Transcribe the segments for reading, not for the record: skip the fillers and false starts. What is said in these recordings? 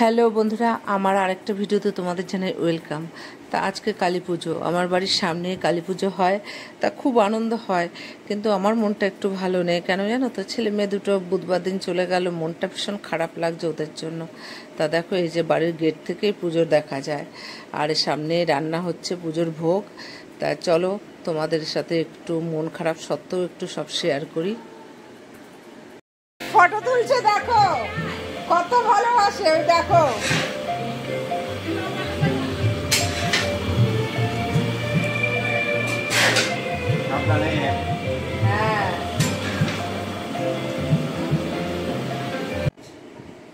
Hello বন্ধুরা, আমার আরেকটা ভিডিওতে তোমাদের জানাই ওয়েলকাম। তা আজকে কালী পুজো, আমার বাড়ির সামনে কালী পুজো হয়, তা খুব আনন্দ হয়। কিন্তু আমার মনটা একটু ভালো নেই, কেন জানো তো? ছেলে মেয়ে দুটো বুধবার দিন চলে গেল, মনটা ভীষণ খারাপ লাগছে ওদের জন্য। তা দেখো, এই যে বাড়ির গেট থেকেই পুজো দেখা যায়, আর সামনে রান্না হচ্ছে পুজোর ভোগ। তা চলো তোমাদের সাথে একটু মন খারাপ সত্ত্বেও একটু সব শেয়ার করি। ফটো তুলছে, দেখো কত ভালোবাসে, দেখো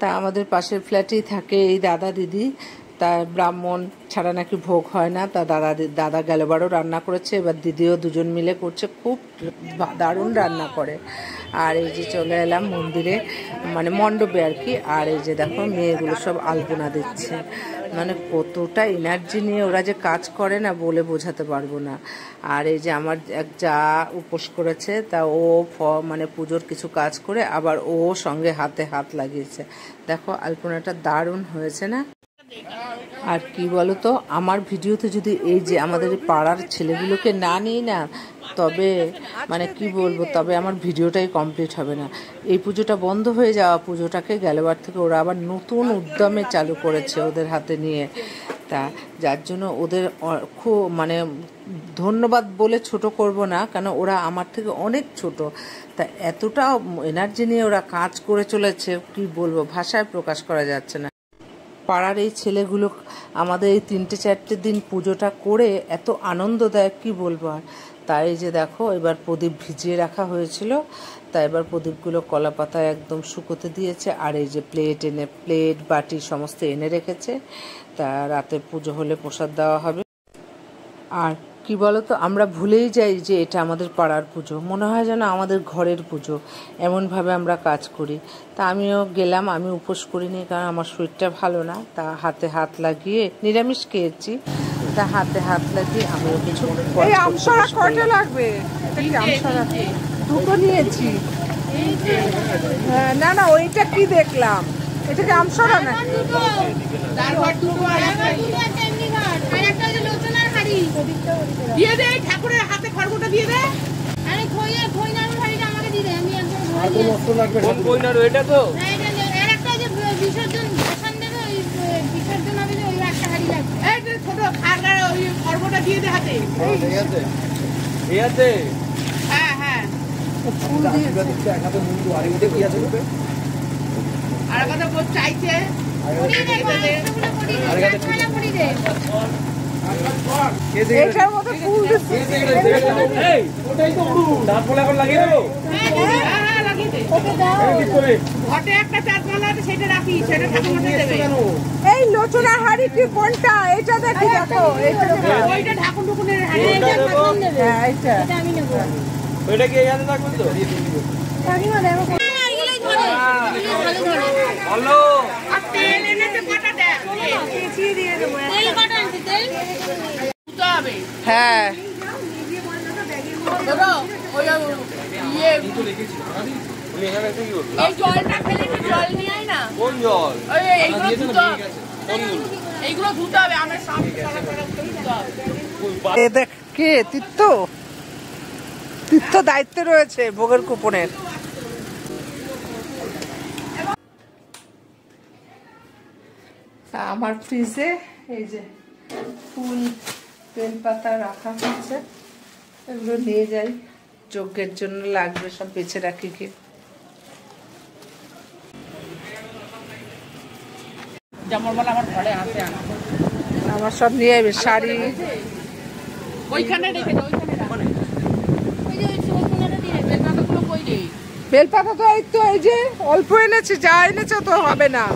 তা আমাদের পাশের ফ্ল্যাটেই থাকে এই দাদা দিদি। তা ব্রাহ্মণ ছাড়া নাকি ভোগ হয় না। তা দাদা গেলবারও রান্না করেছে, এবার দিদিও দুজন মিলে করছে, খুব দারুণ রান্না করে। আর এই যে চলে এলাম মন্দিরে, মানে মণ্ডপে আর কি। আর এই যে দেখো মেয়েগুলো সব আলপনা দিচ্ছে, মানে কতটা এনার্জি নিয়ে ওরা যে কাজ করে না, বলে বোঝাতে পারবো না। আর এই যে আমার এক যা উপোস করেছে, তা ও মানে পুজোর কিছু কাজ করে আবার ও সঙ্গে হাতে হাত লাগিয়েছে। দেখো আলপনাটা দারুণ হয়েছে না? আর কি বলতো, আমার ভিডিওতে যদি এই যে আমাদের পাড়ার ছেলেগুলোকে না নিই না, তবে মানে কি বলবো, তবে আমার ভিডিওটাই কমপ্লিট হবে না। এই পুজোটা বন্ধ হয়ে যাওয়া পুজোটাকে গেলবার থেকে ওরা আবার নতুন উদ্যমে চালু করেছে ওদের হাতে নিয়ে। তা যার জন্য ওদের খুব মানে ধন্যবাদ বলে ছোট করব না, কেন ওরা আমার থেকে অনেক ছোট। তা এতটা এনার্জি নিয়ে ওরা কাজ করে চলেছে, কি বলবো, ভাষায় প্রকাশ করা যাচ্ছে না। পাড়ার এই ছেলেগুলো আমাদের এই 3-4 দিন পুজোটা করে এত আনন্দ দেয়, কি বলবো আর। তাই যে দেখো এবার প্রদীপ ভিজিয়ে রাখা হয়েছিল, তাই এবার প্রদীপগুলো কলা পাতায় একদম শুকোতে দিয়েছে। আর এই যে প্লেট বাটি সমস্ত এনে রেখেছে, তা রাতে পুজো হলে প্রসাদ দেওয়া হবে। আর কি বলতো, আমরা ভুলেই যাই যে এটা আমাদের পাড়ার পুজো, মনে হয় যেন আমাদের ঘরের পুজো, এমনভাবে আমরা কাজ করি। তা আমিও গেলাম, আমি উপোস করিনি কারণ আমার শরীরটা ভালো না। তা হাতে হাত লাগিয়ে নিরামিষ খেয়েছি, তা হাতে হাত লাগিয়ে আমিও কিছু লাগবে। দুটো নিয়েছি। হ্যাঁ, না না, ওইটা কি দেখলাম, এটা কি আমসরা না? দিয়ে দে, ঠাকুরের হাতে খড়গোটা দিয়ে দে। আরে খইনার শাড়িটা আমাকে দিয়ে দে, আমি একদম আর কোন নষ্ট লাগবে না। কোন খইনার এটা তো? না, এটা আরেকটা যে বিসর্জন ভাষণ দেবে, ওই বিসর্জন হবে, ওই একটা শাড়ি লাগবে। এই যে ছোট খাগড়া, ওই খড়গোটা দিয়ে দে হাতে। ঠিক আছে, এই আছে। হ্যাঁ হ্যাঁ, ফুল দিয়ে দিচ্ছে। একাতে মুন্ডু আর এটা কি আছে? আর কথা বল চাইছে। পুরি দে, আর কথা পুরি দে। এটার মধ্যে ফুল দিচ্ছে। এই ওটাই তো উড়ু দাঁত বলে এখন লাগিয়ে দেবো। হ্যাঁ লাগিয়ে দে। ওকে দাও। এই করে ঘটে একটা চারপালা আছে, সেটা রাখি, সেটা ঠাকুর মধ্যে দেবে। এই লোচনা হাড়ি কি কোনটা? এটা দেখি, দেখো এটা ওইটা ঠাকুর টুকুনের হাড়ি, এটা ঠাকুর নেবে। হ্যাঁ এটা আমি নেব। ওইটা কি এখানে রাখবেন তো? কাকিমা দেখো, এইগুলাই ধরে, ভালো ধরে। হ্যালো, আর তেল এনেতে কটা দেন? পেঁচিয়ে দিয়ে দেবো। তেল কটা আনতে? তেল দুটো হবে। হ্যাঁ দাদা, ওই ইয়ে দুটো রেখেছি। আমি এখানে এসে কি করব? এই জলটা ফেলে একটু জল নিয়ে আয় না। কোন জল? ওই এইগুলো ধুতে হবে। কোনগুলো? এইগুলো ধুতে হবে, আমরা সব সারা ধুতে হবে। এ দেখ কে তীর্থ দায়িত্বে রয়েছে ভোগের কুপনের। আমার ফ্রিজে এই যে ফুল বেলপাতা রাখা হচ্ছে, এগুলো নিয়ে যাই, যজ্ঞের জন্য লাগবে, সব বেছে রাখি। কি আমার ঘরে আছে, আমার সব নিয়ে যাবে, শাড়ি ওইখানে রেখে দাও, বেলপাতা তো এই তো, এই যে অল্প এনেছে, যা এনেছে তো হবে না।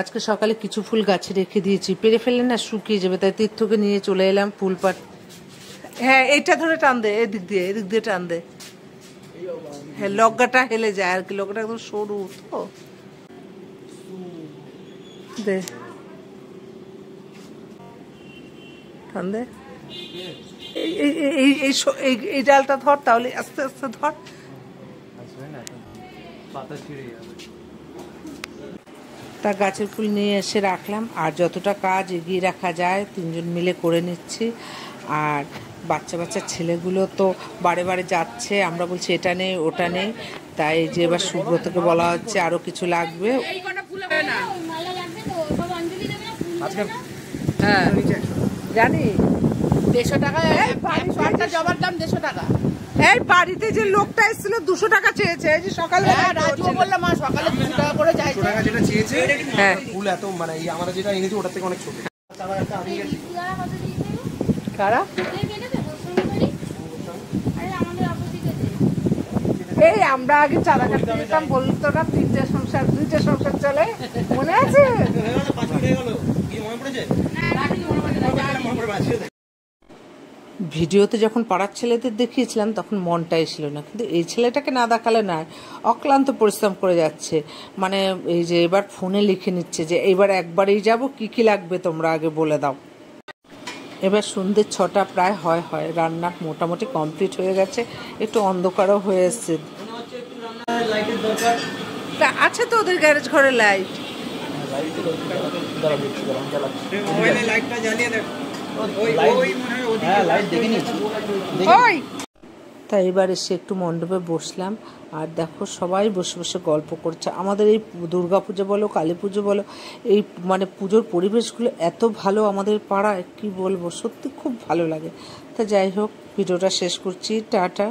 আজকে সকালে কিছু ফুল গাছে রেখে দিয়েছি, পেরে ফেলে না শুকিয়ে যাবে, তাই তীর্থকে নিয়ে চলে এলাম ফুল পাট। হ্যাঁ এটা ধরে টান দে, এদিক দিয়ে টান দে। হ্যাঁ লগ্গাটা হেলে যায় আর কি, লগ্গাটা একদম সরু তো, দে টান দে। এই ডালটা ধর, তাহলে আস্তে আস্তে ধর। তা গাছের ফুল নিয়ে এসে রাখলাম, আর যতটা কাজ এগিয়ে রাখা যায় 3 জন মিলে করে নিচ্ছি। আর বাচ্চা বাচ্চা ছেলেগুলো তো বারে বারে যাচ্ছে, আমরা বলছি এটা নেই ওটা নেই, তাই যে এবার সুব্রতকে বলা হচ্ছে আরো কিছু লাগবে। হ্যাঁ জানি 150 টাকা, একটা জবার দাম 150 টাকা। এই বাড়িতে যে লোকটা এসেছিল 200 টাকা চেয়েছে, এই যে সকালে রাজু বললাম মা সকালে 200 টাকা করে চাইছে। 200 টাকা যেটা চেয়েছে, হ্যাঁ ফুল এত মানে এই আমরা যেটা এনেছি ওটার থেকে অনেক ছোট। কারা এই আমরা আগে চাঁদা কাটতে যেতাম, বলতো না 3টে সংসার 2টে সংসার চলে, মনে আছে? ভিডিওতে যখন পাড়ার ছেলেদের দেখিয়েছিলাম তখন মনটাই ছিল না, কিন্তু এই ছেলেটাকে না দেখালে না, অক্লান্ত পরিশ্রম করে যাচ্ছে। মানে এই যে এবার ফোনে লিখে নিচ্ছে যে এবার একবারেই যাব, কি কি লাগবে তোমরা আগে বলে দাও। এবার সন্ধ্যে 6টা প্রায় হয়, রান্না মোটামুটি কমপ্লিট হয়ে গেছে, একটু অন্ধকারও হয়ে এসছে। আছে তো ওদের গ্যারেজ ঘরে লাইট, তাই এবার এসে একটু মণ্ডপে বসলাম। আর দেখো সবাই বসে বসে গল্প করছে। আমাদের এই দুর্গা পুজো বলো কালী পুজো বলো, এই মানে পুজোর পরিবেশগুলো এত ভালো আমাদের পাড়ায়, কি বলবো, সত্যি খুব ভালো লাগে। তা যাই হোক, ভিডিওটা শেষ করছি, টাটা।